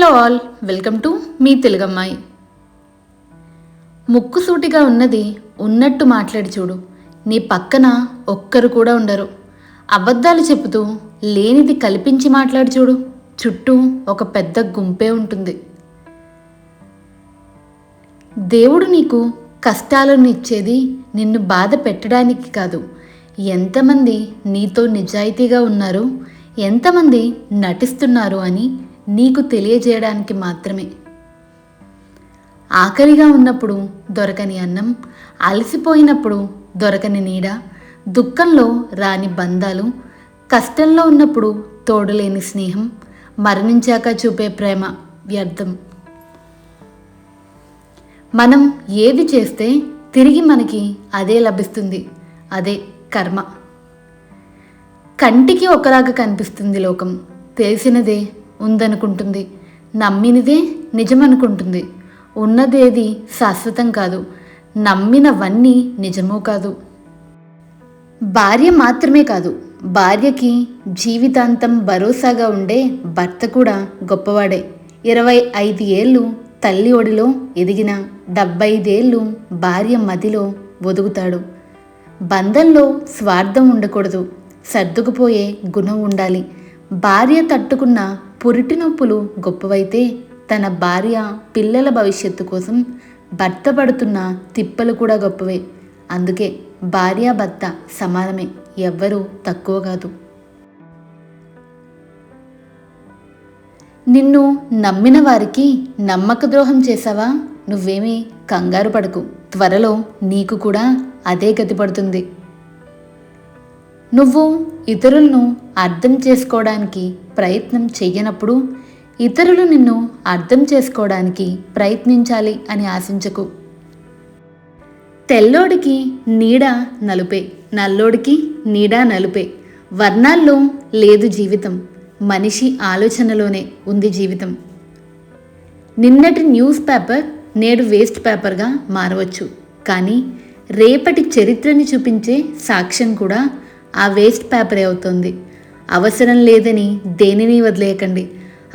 Hello all, welcome to మీ తెలుగమ్మాయి. ముక్కుసూటిగా ఉన్నది ఉన్నట్టు మాట్లాడి చూడు, నీ పక్కన ఒక్కరు కూడా ఉండరు. అబద్ధాలు చెబుతూ లేనిది కల్పించి మాట్లాడి చూడు, చుట్టూ ఒక పెద్ద గుంపే ఉంటుంది. దేవుడు నీకు కష్టాలను ఇచ్చేది నిన్ను బాధ పెట్టడానికి కాదు. ఎంతమంది నీతో నిజాయితీగా ఉన్నారు, ఎంతమంది నటిస్తున్నారు అని నీకు తెలియజేయడానికి మాత్రమే. ఆకలిగా ఉన్నప్పుడు దొరకని అన్నం, అలసిపోయినప్పుడు దొరకని నీడ, దుఃఖంలో రాని బంధాలు, కష్టంలో ఉన్నప్పుడు తోడులేని స్నేహం, మరణించాక చూపే ప్రేమ వ్యర్థం. మనం ఏది చేస్తే తిరిగి మనకి అదే లభిస్తుంది, అదే కర్మ. కంటికి ఒకలాగా కనిపిస్తుంది లోకం, తెలిసినదే ఉందనుకుంటుంది, నమ్మినదే నిజమనుకుంటుంది. ఉన్నదేది శాశ్వతం కాదు, నమ్మినవన్నీ నిజమూ కాదు. భార్య మాత్రమే కాదు, భార్యకి జీవితాంతం భరోసాగా ఉండే భర్త కూడా గొప్పవాడే. 25 ఏళ్ళు తల్లి ఒడిలో ఎదిగిన 75 ఏళ్ళు భార్య మదిలో ఒదుగుతాడు. బంధంలో స్వార్థం ఉండకూడదు, సర్దుకుపోయే గుణం ఉండాలి. భార్య తట్టుకున్న పురిటి నొప్పులు గొప్పవైతే, తన భార్య పిల్లల భవిష్యత్తు కోసం భర్త పడుతున్న తిప్పలు కూడా గొప్పవే. అందుకే భార్యాభర్త సమానమే, ఎవ్వరూ తక్కువ కాదు. నిన్ను నమ్మిన వారికి నమ్మక ద్రోహం చేశావా? నువ్వేమీ కంగారు పడకు, త్వరలో నీకు కూడా అదే గతి పడుతుంది. నువ్వు ఇతరులను అర్థం చేసుకోవడానికి ప్రయత్నం చెయ్యనప్పుడు ఇతరులు నిన్ను అర్థం చేసుకోవడానికి ప్రయత్నించాలి అని ఆశించకు. తెల్లోడికి నీడ నలుపే, నల్లోడికి నీడ నలుపే. వర్ణాల్లో లేదు జీవితం, మనిషి ఆలోచనలోనే ఉంది జీవితం. నిన్నటి న్యూస్ పేపర్ నేడు వేస్ట్ పేపర్గా మారవచ్చు, కానీ రేపటి చరిత్రని చూపించే సాక్ష్యం కూడా ఆ వేస్ట్ పేపరే అవుతుంది. అవసరం లేదని దేనిని వదిలేయకండి.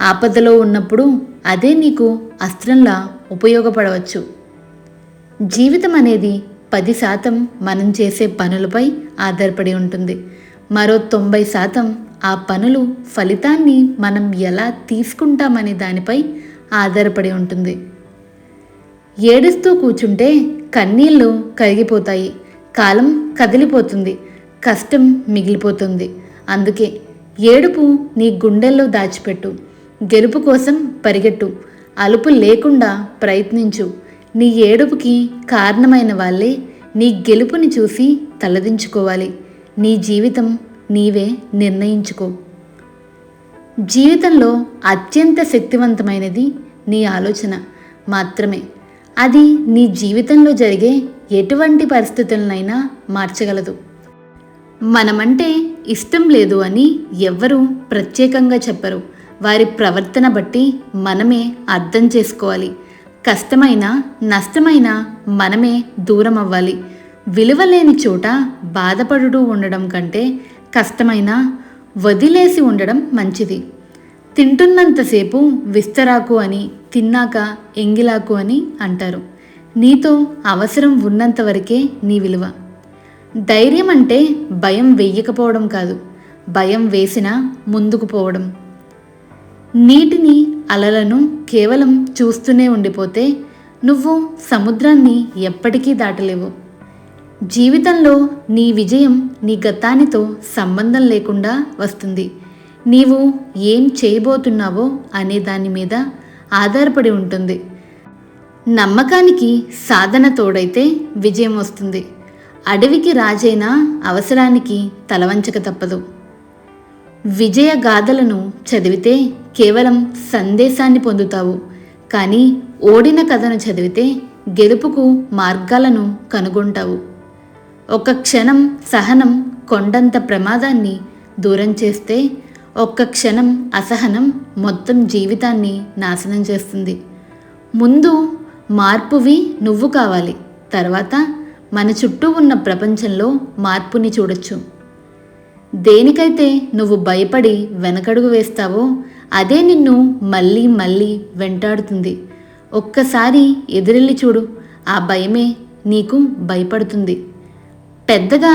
ఆపదలో ఉన్నప్పుడు అదే నీకు అస్త్రంలా ఉపయోగపడవచ్చు. జీవితం అనేది 10% మనం చేసే పనులపై ఆధారపడి ఉంటుంది. మరో 90% ఆ పనులు ఫలితాన్ని మనం ఎలా తీసుకుంటామనే దానిపై ఆధారపడి ఉంటుంది. ఏడుస్తూ కూర్చుంటే కన్నీళ్ళు కరిగిపోతాయి, కాలం కదిలిపోతుంది, కష్టం మిగిలిపోతుంది. అందుకే ఏడుపు నీ గుండెల్లో దాచిపెట్టు, గెలుపు కోసం పరిగెట్టు, అలుపు లేకుండా ప్రయత్నించు. నీ ఏడుపుకి కారణమైన వాళ్ళే నీ గెలుపుని చూసి తలదించుకోవాలి. నీ జీవితం నీవే నిర్ణయించుకో. జీవితంలో అత్యంత శక్తివంతమైనది నీ ఆలోచన మాత్రమే. అది నీ జీవితంలో జరిగే ఎటువంటి పరిస్థితులనైనా మార్చగలదు. మనమంటే ఇష్టం లేదు అని ఎవ్వరూ ప్రత్యేకంగా చెప్పరు. వారి ప్రవర్తన బట్టి మనమే అర్థం చేసుకోవాలి. కష్టమైన నష్టమైన మనమే దూరం అవ్వాలి. విలువలేని చోట బాధపడుతూ ఉండడం కంటే కష్టమైన వదిలేసి ఉండడం మంచిది. తింటున్నంతసేపు విస్తరాకు అని, తిన్నాక ఎంగిలాకు అని అంటారు. నీతో అవసరం ఉన్నంత వరకే నీ విలువ. ధైర్యం అంటే భయం వెయ్యకపోవడం కాదు, భయం వేసినా ముందుకు పోవడం. నీటిని అలలను కేవలం చూస్తూనే ఉండిపోతే నువ్వు సముద్రాన్ని ఎప్పటికీ దాటలేవు. జీవితంలో నీ విజయం నీ గతానితో సంబంధం లేకుండా వస్తుంది. నీవు ఏం చేయబోతున్నావో అనే దాని మీద ఆధారపడి ఉంటుంది. నమ్మకానికి సాధన తోడైతే విజయం వస్తుంది. అడవికి రాజైన అవసరానికి తలవంచక తప్పదు. విజయ గాథలను చదివితే కేవలం సందేశాన్ని పొందుతావు, కానీ ఓడిన కథను చదివితే గెలుపుకు మార్గాలను కనుగొంటావు. ఒక క్షణం సహనం కొండంత ప్రమాదాన్ని దూరం చేస్తే, ఒక్క క్షణం అసహనం మొత్తం జీవితాన్ని నాశనం చేస్తుంది. ముందు మార్పువి నువ్వు కావాలి, తర్వాత మన చుట్టూ ఉన్న ప్రపంచంలో మార్పుని చూడొచ్చు. దేనికైతే నువ్వు భయపడి వెనకడుగు వేస్తావో అదే నిన్ను మళ్ళీ మళ్ళీ వెంటాడుతుంది. ఒక్కసారి ఎదురెళ్ళి చూడు, ఆ భయమే నీకు భయపడుతుంది. పెద్దగా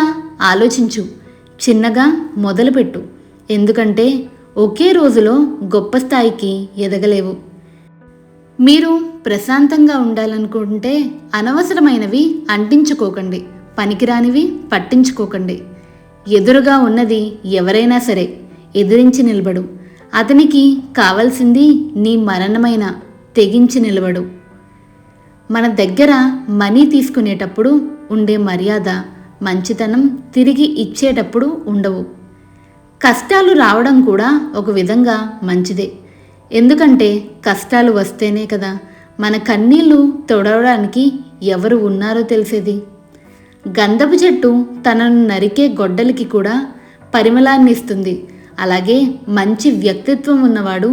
ఆలోచించు, చిన్నగా మొదలుపెట్టు. ఎందుకంటే ఒకే రోజులో గొప్ప స్థాయికి ఎదగలేవు. మీరు ప్రశాంతంగా ఉండాలనుకుంటే అనవసరమైనవి అంటించుకోకండి, పనికిరానివి పట్టించుకోకండి. ఎదురుగా ఉన్నది ఎవరైనా సరే ఎదిరించి నిలబడు. అతనికి కావాల్సింది నీ మరణమైన తెగించి నిలబడు. మన దగ్గర మనీ తీసుకునేటప్పుడు ఉండే మర్యాద, మంచితనం తిరిగి ఇచ్చేటప్పుడు ఉండవు. కష్టాలు రావడం కూడా ఒక విధంగా మంచిదే. ఎందుకంటే కష్టాలు వస్తేనే కదా మన కన్నీళ్లు తొడవడానికి ఎవరు ఉన్నారో తెలిసేది. గంధపు చెట్టు తనను నరికే గొడ్డలికి కూడా పరిమళాన్ని ఇస్తుంది. అలాగే మంచి వ్యక్తిత్వం ఉన్నవాడు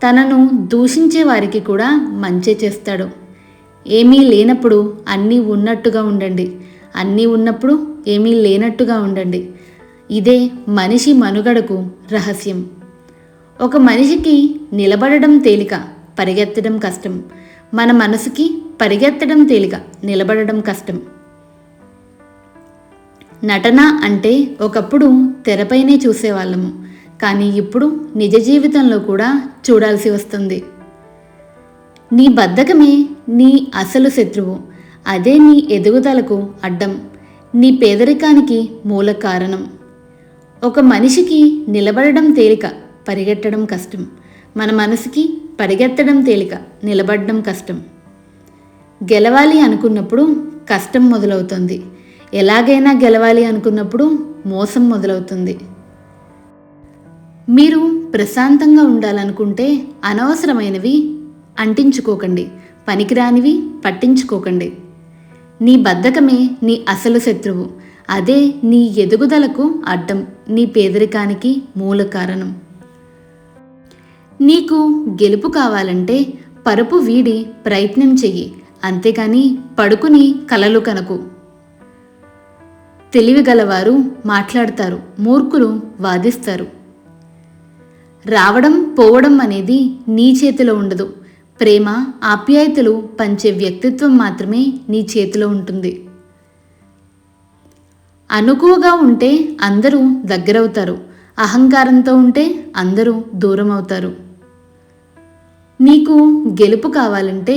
తనను దూషించే వారికి కూడా మంచే చేస్తాడు. ఏమీ లేనప్పుడు అన్నీ ఉన్నట్టుగా ఉండండి, అన్నీ ఉన్నప్పుడు ఏమీ లేనట్టుగా ఉండండి. ఇదే మనిషి మనుగడకు రహస్యం. ఒక మనిషికి నిలబడడం తేలిక, పరిగెత్తడం కష్టం. మన మనసుకి పరిగెత్తడం తేలిక, నిలబడడం కష్టం. నటన అంటే ఒకప్పుడు తెరపైనే చూసేవాళ్ళము, కానీ ఇప్పుడు నిజ జీవితంలో కూడా చూడాల్సి వస్తుంది. నీ బద్ధకమే నీ అసలు శత్రువు. అదే నీ ఎదుగుదలకు అడ్డం, నీ పేదరికానికి మూల కారణం. ఒక మనిషికి నిలబడడం తేలిక, పరిగెత్తడం కష్టం. మన మనసుకి పరిగెత్తడం తేలిక, నిలబడడం కష్టం. గెలవాలి అనుకున్నప్పుడు కష్టం మొదలవుతుంది. ఎలాగైనా గెలవాలి అనుకున్నప్పుడు మోసం మొదలవుతుంది. మీరు ప్రశాంతంగా ఉండాలనుకుంటే అనవసరమైనవి అంటించుకోకండి, పనికిరానివి పట్టించుకోకండి. నీ బద్ధకమే నీ అసలు శత్రువు. అదే నీ ఎదుగుదలకు అడ్డం, నీ పేదరికానికి మూల కారణం. నీకు గెలుపు కావాలంటే పరుపు వీడి ప్రయత్నం చెయ్యి, అంతేకాని పడుకుని కలలు కనకు. తెలివిగలవారు మాట్లాడతారు, మూర్ఖులు వాదిస్తారు. రావడం పోవడం అనేది నీ చేతిలో ఉండదు. ప్రేమ ఆప్యాయతలు పంచే వ్యక్తిత్వం మాత్రమే నీ చేతిలో ఉంటుంది. అనుకువగా ఉంటే అందరూ దగ్గరవుతారు, అహంకారంతో ఉంటే అందరూ దూరం అవుతారు. నీకు గెలుపు కావాలంటే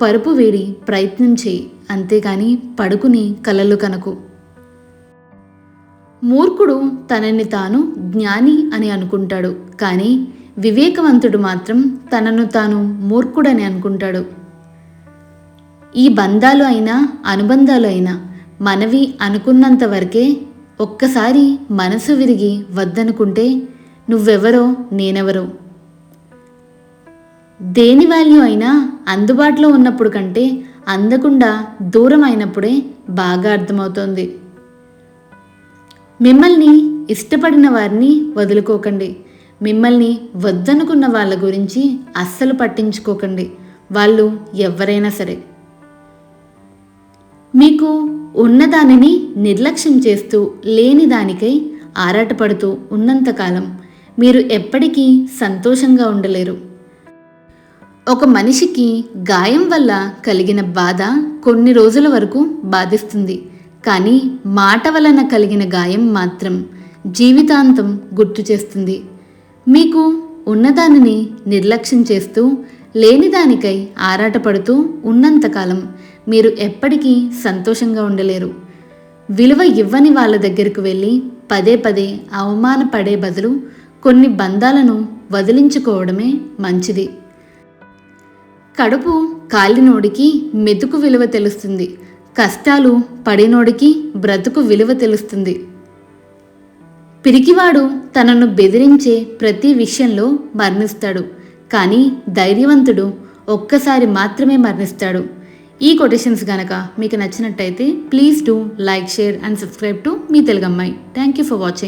పరుపు వేడి ప్రయత్నం చేయి, అంతేకాని పడుకుని కలలు కనకు. మూర్ఖుడు తనని తాను జ్ఞాని అని అనుకుంటాడు, కానీ వివేకవంతుడు మాత్రం తనను తాను మూర్ఖుడని అనుకుంటాడు. ఈ బంధాలు అయినా అనుబంధాలు అయినా మనవి అనుకున్నంత వరకే. ఒక్కసారి మనసు విరిగి వద్దనుకుంటే నువ్వెవరో నేనెవరో. దేని వాల్యూ అయినా అందుబాటులో ఉన్నప్పుడు కంటే అందకుండా దూరం అయినప్పుడే బాగా అర్థమవుతోంది. మిమ్మల్ని ఇష్టపడిన వారిని వదులుకోకండి. మిమ్మల్ని వద్దనుకున్న వాళ్ళ గురించి అస్సలు పట్టించుకోకండి, వాళ్ళు ఎవరైనా సరే. మీకు ఉన్నదానిని నిర్లక్ష్యం చేస్తూ లేని దానికై ఆరాటపడుతూ ఉన్నంతకాలం మీరు ఎప్పటికీ సంతోషంగా ఉండలేరు. ఒక మనిషికి గాయం వల్ల కలిగిన బాధ కొన్ని రోజుల వరకు బాధిస్తుంది, కానీ మాట వలన కలిగిన గాయం మాత్రం జీవితాంతం గుర్తు చేస్తుంది. మీకు ఉన్నదానిని నిర్లక్ష్యం చేస్తూ లేనిదానికై ఆరాటపడుతూ ఉన్నంతకాలం మీరు ఎప్పటికీ సంతోషంగా ఉండలేరు. విలువ ఇవ్వని వాళ్ళ దగ్గరకు వెళ్ళి పదే పదే అవమానపడే బదులు కొన్ని బంధాలను వదిలించుకోవడమే మంచిది. కడుపు కాలినోడికి మెతుకు విలువ తెలుస్తుంది, కష్టాలు పడినోడికి బ్రతుకు విలువ తెలుస్తుంది. పిరికివాడు తనను బెదిరించే ప్రతి విషయంలో మరణిస్తాడు, కానీ ధైర్యవంతుడు ఒక్కసారి మాత్రమే మరణిస్తాడు. ఈ కొటేషన్స్ గనక మీకు నచ్చినట్టయితే please do like, share and subscribe to మీ తెలుగమ్మాయి. Thank you for watching.